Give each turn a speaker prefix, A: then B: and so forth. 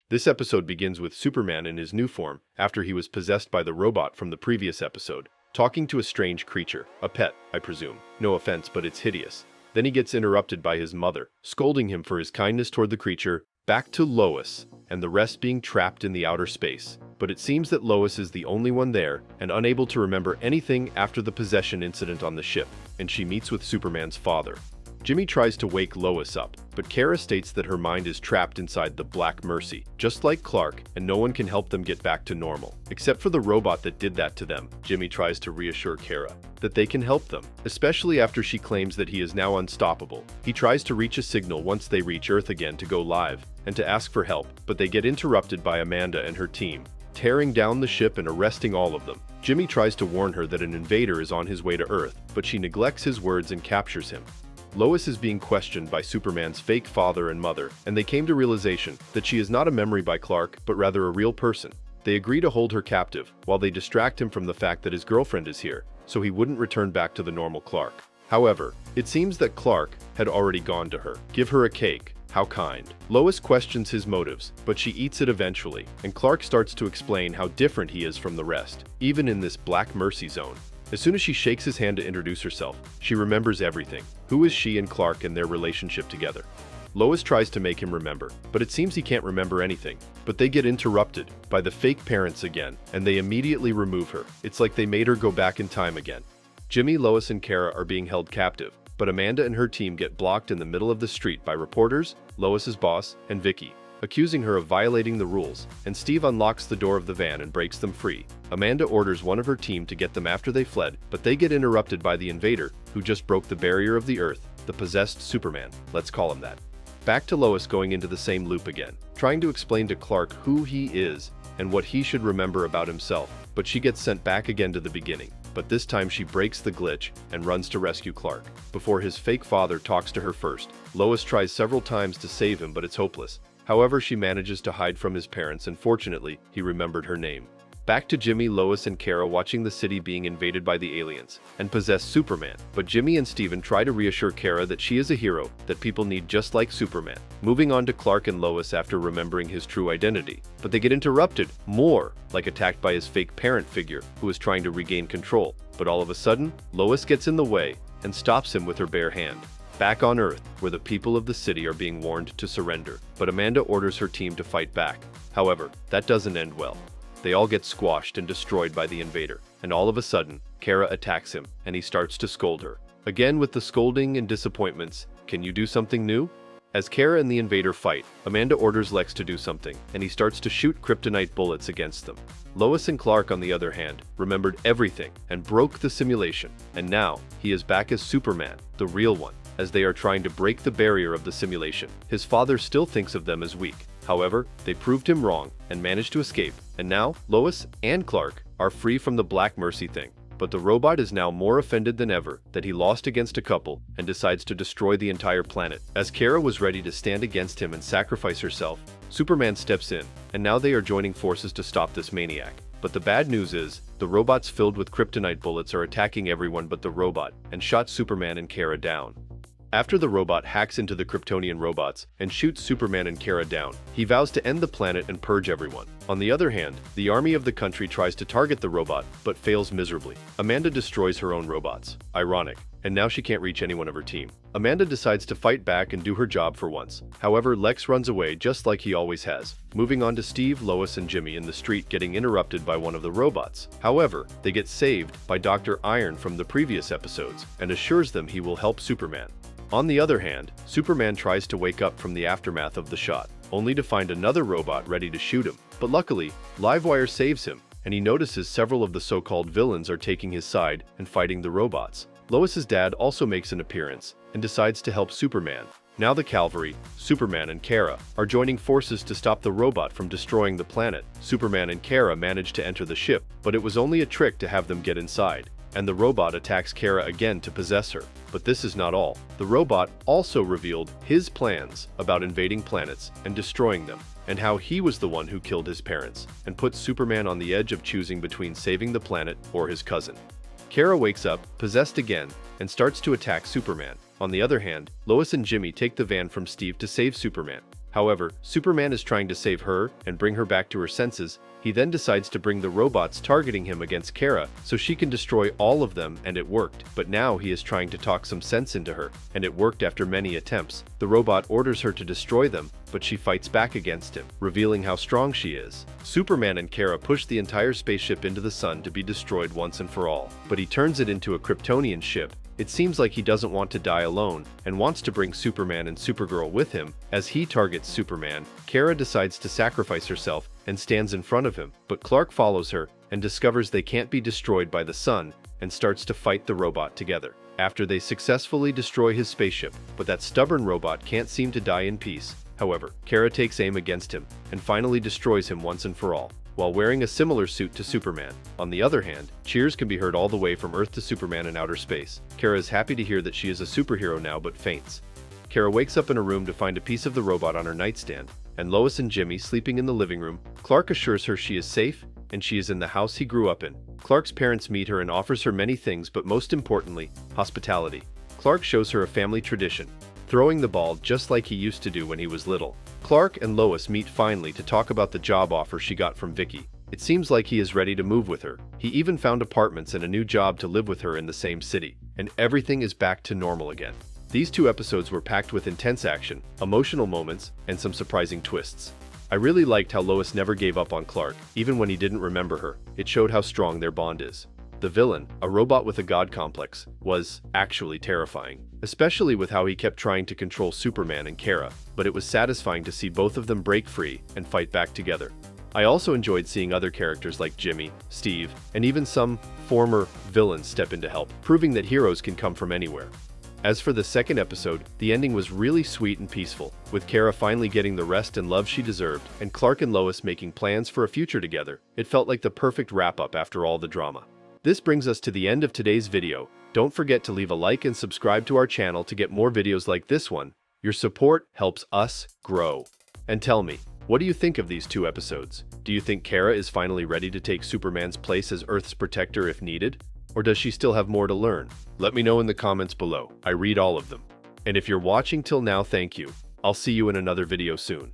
A: This episode begins with Superman in his new form, after he was possessed by the robot from the previous episode, talking to a strange creature, a pet, I presume. No offense, but it's hideous. Then he gets interrupted by his mother, scolding him for his kindness toward the creature, back to Lois, and the rest being trapped in the outer space. But it seems that Lois is the only one there, and unable to remember anything after the possession incident on the ship, and she meets with Superman's father. Jimmy tries to wake Lois up, but Kara states that her mind is trapped inside the Black Mercy, just like Clark, and no one can help them get back to normal. Except for the robot that did that to them. Jimmy tries to reassure Kara that they can help them, especially after she claims that he is now unstoppable. He tries to reach a signal once they reach Earth again to go live, and to ask for help, but they get interrupted by Amanda and her team, tearing down the ship and arresting all of them. Jimmy tries to warn her that an invader is on his way to Earth, but she neglects his words and captures him. Lois is being questioned by Superman's fake father and mother, and they came to realization that she is not a memory by Clark, but rather a real person. They agree to hold her captive, while they distract him from the fact that his girlfriend is here, so he wouldn't return back to the normal Clark. However, it seems that Clark had already gone to her. Give her a cake. How kind. Lois questions his motives, but she eats it eventually, and Clark starts to explain how different he is from the rest, even in this Black Mercy zone. As soon as she shakes his hand to introduce herself, she remembers everything. Who is she and Clark and their relationship together? Lois tries to make him remember, but it seems he can't remember anything. But they get interrupted by the fake parents again, and they immediately remove her. It's like they made her go back in time again. Jimmy, Lois, and Kara are being held captive, but Amanda and her team get blocked in the middle of the street by reporters, Lois's boss, and Vicky, accusing her of violating the rules, and Steve unlocks the door of the van and breaks them free. Amanda orders one of her team to get them after they fled, but they get interrupted by the invader, who just broke the barrier of the Earth, the possessed Superman, let's call him that. Back to Lois going into the same loop again, trying to explain to Clark who he is and what he should remember about himself, but she gets sent back again to the beginning. But this time she breaks the glitch and runs to rescue Clark, before his fake father talks to her first. Lois tries several times to save him, but it's hopeless. However, she manages to hide from his parents, and fortunately, he remembered her name. Back to Jimmy, Lois, and Kara watching the city being invaded by the aliens and possess Superman. But Jimmy and Steven try to reassure Kara that she is a hero that people need just like Superman. Moving on to Clark and Lois after remembering his true identity. But they get interrupted more, like attacked by his fake parent figure who is trying to regain control. But all of a sudden, Lois gets in the way and stops him with her bare hand. Back on Earth, where the people of the city are being warned to surrender, but Amanda orders her team to fight back. However, that doesn't end well. They all get squashed and destroyed by the invader, and all of a sudden, Kara attacks him, and he starts to scold her. Again with the scolding and disappointments, can you do something new? As Kara and the invader fight, Amanda orders Lex to do something, and he starts to shoot kryptonite bullets against them. Lois and Clark, on the other hand, remembered everything and broke the simulation, and now he is back as Superman, the real one. As they are trying to break the barrier of the simulation, his father still thinks of them as weak. However, they proved him wrong and managed to escape, and now Lois and Clark are free from the Black Mercy thing. But the robot is now more offended than ever that he lost against a couple and decides to destroy the entire planet. As Kara was ready to stand against him and sacrifice herself, Superman steps in, and now they are joining forces to stop this maniac. But the bad news is, the robots filled with kryptonite bullets are attacking everyone but the robot, and shot Superman and Kara down. After the robot hacks into the Kryptonian robots and shoots Superman and Kara down, he vows to end the planet and purge everyone. On the other hand, the army of the country tries to target the robot, but fails miserably. Amanda destroys her own robots. Ironic. And now she can't reach anyone of her team. Amanda decides to fight back and do her job for once. However, Lex runs away just like he always has. Moving on to Steve, Lois, and Jimmy in the street getting interrupted by one of the robots. However, they get saved by Dr. Iron from the previous episodes and assures them he will help Superman. On the other hand, Superman tries to wake up from the aftermath of the shot, only to find another robot ready to shoot him. But luckily, Livewire saves him, and he notices several of the so-called villains are taking his side and fighting the robots. Lois's dad also makes an appearance and decides to help Superman. Now the Cavalry, Superman and Kara, are joining forces to stop the robot from destroying the planet. Superman and Kara manage to enter the ship, but it was only a trick to have them get inside. And the robot attacks Kara again to possess her. But this is not all. The robot also revealed his plans about invading planets and destroying them, and how he was the one who killed his parents, and put Superman on the edge of choosing between saving the planet or his cousin. Kara wakes up, possessed again, and starts to attack Superman. On the other hand, Lois and Jimmy take the van from Steve to save Superman. However, Superman is trying to save her and bring her back to her senses. He then decides to bring the robots targeting him against Kara so she can destroy all of them, and it worked. But now he is trying to talk some sense into her, and it worked after many attempts. The robot orders her to destroy them, but she fights back against him, revealing how strong she is. Superman and Kara push the entire spaceship into the sun to be destroyed once and for all, but he turns it into a Kryptonian ship. It seems like he doesn't want to die alone and wants to bring Superman and Supergirl with him. As he targets Superman, Kara decides to sacrifice herself and stands in front of him, but Clark follows her and discovers they can't be destroyed by the sun and starts to fight the robot together. After they successfully destroy his spaceship, but that stubborn robot can't seem to die in peace. However, Kara takes aim against him and finally destroys him once and for all, while wearing a similar suit to Superman. On the other hand, cheers can be heard all the way from Earth to Superman in outer space. Kara is happy to hear that she is a superhero now but faints. Kara wakes up in a room to find a piece of the robot on her nightstand, and Lois and Jimmy sleeping in the living room. Clark assures her she is safe, and she is in the house he grew up in. Clark's parents meet her and offers her many things, but most importantly, hospitality. Clark shows her a family tradition, throwing the ball just like he used to do when he was little. Clark and Lois meet finally to talk about the job offer she got from Vicky. It seems like he is ready to move with her. He even found apartments and a new job to live with her in the same city, and everything is back to normal again. These 2 episodes were packed with intense action, emotional moments, and some surprising twists. I really liked how Lois never gave up on Clark, even when he didn't remember her. It showed how strong their bond is. The villain, a robot with a god complex, was actually terrifying, especially with how he kept trying to control Superman and Kara, but it was satisfying to see both of them break free and fight back together. I also enjoyed seeing other characters like Jimmy, Steve, and even some former villains step in to help, proving that heroes can come from anywhere. As for the second episode, the ending was really sweet and peaceful, with Kara finally getting the rest and love she deserved, and Clark and Lois making plans for a future together. It felt like the perfect wrap-up after all the drama. This brings us to the end of today's video. Don't forget to leave a like and subscribe to our channel to get more videos like this one. Your support helps us grow. And tell me, what do you think of these 2 episodes? Do you think Kara is finally ready to take Superman's place as Earth's protector if needed? Or does she still have more to learn? Let me know in the comments below. I read all of them. And if you're watching till now, thank you. I'll see you in another video soon.